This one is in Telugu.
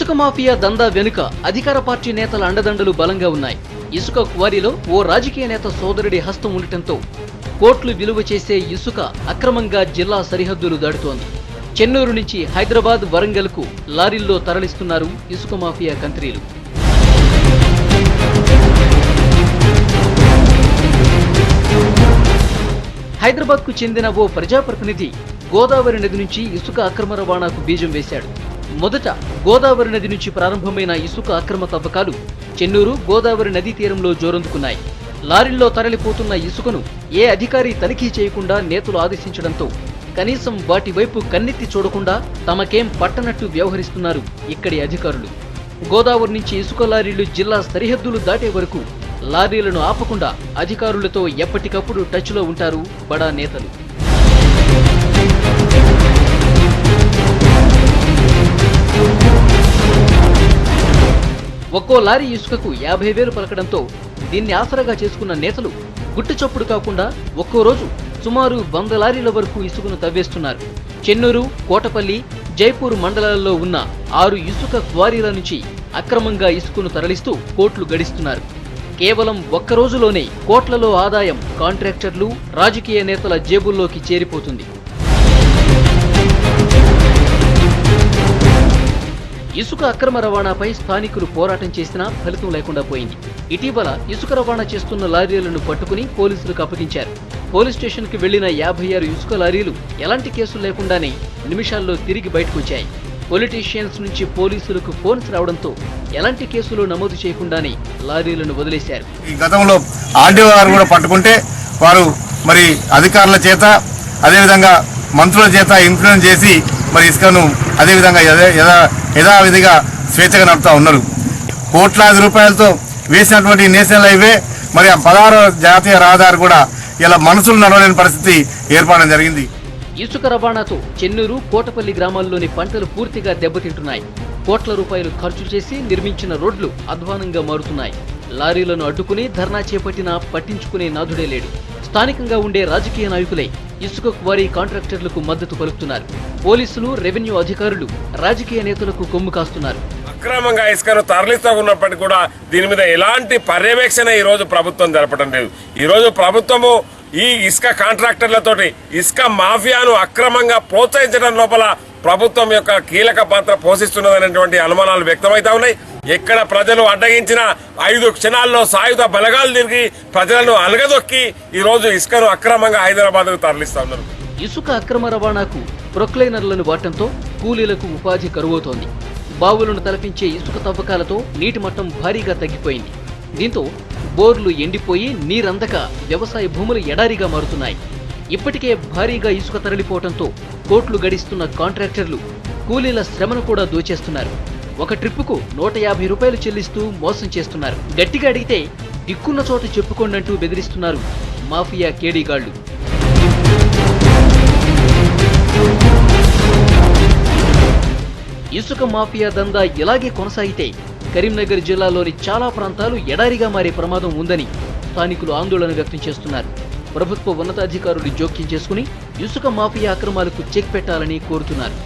ఇసుక మాఫియా దందా వెనుక అధికార పార్టీ నేతల అండదండలు బలంగా ఉన్నాయి. ఇసుక క్వారీలో ఓ రాజకీయ నేత సోదరుడి హస్తం ఉండటంతో కోట్లు విలువ చేసే ఇసుక అక్రమంగా జిల్లా సరిహద్దులు దాటుతోంది. చెన్నూరు నుంచి హైదరాబాద్, వరంగల్కు లారీల్లో తరలిస్తున్నారు ఇసుక మాఫియా కంత్రీలు. హైదరాబాద్కు చెందిన ఓ ప్రజాప్రతినిధి గోదావరి నది నుంచి ఇసుక అక్రమ రవాణాకు బీజం వేశాడు. మొదట గోదావరి నది నుంచి ప్రారంభమైన ఇసుక అక్రమ తవ్వకాలు చెన్నూరు, గోదావరి నదీ తీరంలో జోరందుకున్నాయి. లారీల్లో తరలిపోతున్న ఇసుకను ఏ అధికారి తనిఖీ చేయకుండా నేతలు ఆదేశించడంతో కనీసం వాటి వైపు కన్నెత్తి చూడకుండా తమకేం పట్టనట్టు వ్యవహరిస్తున్నారు ఇక్కడి అధికారులు. గోదావరి నుంచి ఇసుక లారీలు జిల్లా సరిహద్దులు దాటే వరకు లారీలను ఆపకుండా అధికారులతో ఎప్పటికప్పుడు టచ్లో ఉంటారు బడా నేతలు. ఒక్కో లారీ ఇసుకకు 50,000 పలకడంతో దీన్ని ఆసరాగా చేసుకున్న నేతలు గుట్టుచప్పుడు కాకుండా ఒక్కో రోజు సుమారు 100 లారీల వరకు ఇసుకను తవ్వేస్తున్నారు. చెన్నూరు, కోటపల్లి, జైపూర్ మండలాల్లో ఉన్న 6 ఇసుక క్వారీల నుంచి అక్రమంగా ఇసుకను తరలిస్తూ కోట్లు గడిస్తున్నారు. కేవలం ఒక్క రోజులోనే కోట్లలో ఆదాయం కాంట్రాక్టర్లు, రాజకీయ నేతల జేబుల్లోకి చేరిపోతుంది. ఇసుక అక్రమ రవాణాపై స్థానికులు పోరాటం చేసినా ఫలితం లేకుండా పోయింది. ఇటీవల ఇసుక రవాణా చేస్తున్న లారీలను పట్టుకుని పోలీసులకు అప్పగించారు. పోలీస్ స్టేషన్కి వెళ్లిన 56 ఇసుక లారీలు ఎలాంటి కేసులు లేకుండానే నిమిషాల్లో తిరిగి బయటకొచ్చాయి. పొలిటీషియన్స్ నుంచి పోలీసులకు ఫోన్స్ రావడంతో ఎలాంటి కేసులు నమోదు చేయకుండానే లారీలను వదిలేశారు. ఈ గతంలో ఆర్డీఓ గారు కూడా పట్టుకుంటే వారు మరి అధికారుల చేత అదేవిధంగా మంత్రుల చేత ఇన్ఫ్లుయెన్స్ చేసి మరి ఇసుకను అదేవిధంగా యథావిధిగా స్వేచ్ఛగా నడుపుతా ఉన్నారు. కోట్లాది రూపాయలతో వేసినటువంటి నేషనల్ హైవే మరి 16వ జాతీయ రహదారి కూడా ఇలా మనుషులు నడవలేని పరిస్థితి ఏర్పడడం జరిగింది. ఇసుక రవాణాతో చెన్నూరు, కోటపల్లి గ్రామాల్లోని పంటలు పూర్తిగా దెబ్బతింటున్నాయి. కోట్ల రూపాయలు ఖర్చు చేసి నిర్మించిన రోడ్లు అధ్వానంగా మారుతున్నాయి. లారీలను అడ్డుకుని ధర్నా చేపట్టినా పట్టించుకునే నాథుడే లేడు. స్థానికంగా ఉండే రాజకీయ నాయకులే ఇసుక క్వారీ కాంట్రాక్టర్లకు మద్దతు పలుకుతున్నారు. పోలీసులు, రెవెన్యూ అధికారులు రాజకీయ నేతలకు కొమ్ము కాస్తున్నారు. అక్రమంగా ఇసుకను తరలిస్తూ ఉన్నప్పటికీ కూడా దీని మీద ఎలాంటి పర్యవేక్షణ ఈ రోజు ప్రభుత్వం జరపడం లేదు. ఈ రోజు ప్రభుత్వము ఈ ఇసుక కాంట్రాక్టర్లతోటి ఇసుక మాఫియాను అక్రమంగా ప్రోత్సహించడం లోపల ప్రభుత్వం యొక్క కీలక పాత్ర పోషిస్తున్నదనేటువంటి అనుమానాలు వ్యక్తమవుతా ఉన్నాయి. ఎక్కడ ప్రజలు అడ్డగించిన 5 క్షణాల్లో సాయుధ బలగాలు తిరిగి ప్రజలను అలగదొక్కి ఈ రోజు ఇసుకను అక్రమంగా హైదరాబాద్కు తరలిస్తా ఉన్నారు. ఇసుక అక్రమ రవాణాకు ప్రొక్లైనర్లను వాడటంతో కూలీలకు ఉపాధి కరువవుతోంది. బావులను తలపించే ఇసుక తవ్వకాలతో నీటి మట్టం భారీగా తగ్గిపోయింది. దీంతో బోర్లు ఎండిపోయి నీరందక వ్యవసాయ భూములు ఎడారిగా మారుతున్నాయి. ఇప్పటికే భారీగా ఇసుక తరలిపోవడంతో కోట్లు గడిస్తున్న కాంట్రాక్టర్లు కూలీల శ్రమను కూడా దోచేస్తున్నారు. ఒక ట్రిప్పుకు 150 రూపాయలు చెల్లిస్తూ మోసం చేస్తున్నారు. గట్టిగా అడిగితే దిక్కున్న చోట చెప్పుకోండంటూ బెదిరిస్తున్నారు మాఫియా కేడీగాళ్లు. ఇసుక మాఫియా దందా ఇలాగే కొనసాగితే కరీంనగర్ జిల్లాలోని చాలా ప్రాంతాలు ఎడారిగా మారే ప్రమాదం ఉందని స్థానికులు ఆందోళన వ్యక్తం చేస్తున్నారు. ప్రభుత్వ ఉన్నతాధికారులు జోక్యం చేసుకుని ఇసుక మాఫియా అక్రమాలకు చెక్ పెట్టాలని కోరుతున్నారు.